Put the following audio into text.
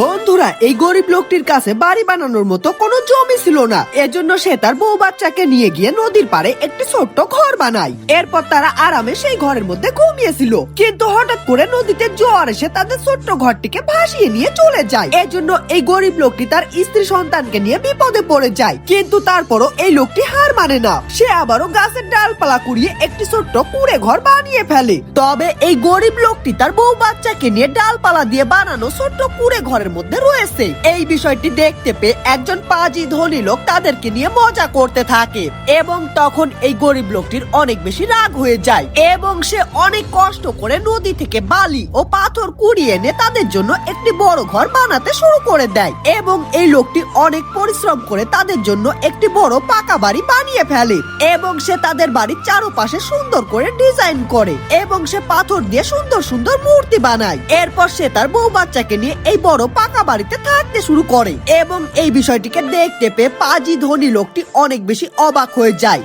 বন্ধুরা, এই গরিব লোকটির কাছে বাড়ি বানানোর মতো কোনো জমি ছিল না। এজন্য সে তার বউ বাচ্চাকে নিয়ে গিয়ে নদীর পাড়ে একটি ছোট্ট ঘর বানায়। এরপর তারা আরামে সেই ঘরের মধ্যে ঘুমিয়েছিল, কিন্তু হঠাৎ করে নদীতে জোয়ার এসে তাদের ছোট্ট ঘরটিকে ভাসিয়ে নিয়ে চলে যায়। এজন্য এই গরিব লোকটি তার স্ত্রী সন্তানকে নিয়ে বিপদে পড়ে যায়। কিন্তু তারপরও এই লোকটি হার মানে না, সে আবারও গাছের ডালপালা কুড়িয়ে একটি ছোট্ট কুড়ে ঘর বানিয়ে ফেলে। তবে এই গরিব লোকটি তার বউ বাচ্চাকে নিয়ে ডালপালা দিয়ে বানানো ছোট্ট কুড়ে ঘরের মধ্যে রয়েছে। এই বিষয়টি দেখতে পেয়ে একজন পাজি ধনী লোক তাদেরকে নিয়ে মজা করতে থাকে, এবং তখন এই গরিব লোকটির অনেক বেশি রাগ হয়ে যায় এবং সে অনেক কষ্ট করে নদী থেকে বালি ও পাথর কুড়িয়ে এনে তাদের জন্য একটি বড় ঘর বানাতে শুরু করে দেয়। এবং এই লোকটি অনেক পরিশ্রম করে তাদের জন্য একটি বড় পাকা বাড়ি বানিয়ে ফেলে, এবং সে তাদের বাড়ির চারপাশে সুন্দর করে ডিজাইন করে এবং সে পাথর দিয়ে সুন্দর সুন্দর মূর্তি বানায়। এরপর সে তার বউ বাচ্চাকে নিয়ে এই বড় পাকা বাড়িতে থাকতে শুরু করে, এবং এই বিষয়টিকে দেখতে পেয়ে পাজি ধনী লোকটি অনেক বেশি অবাক হয়ে যায়।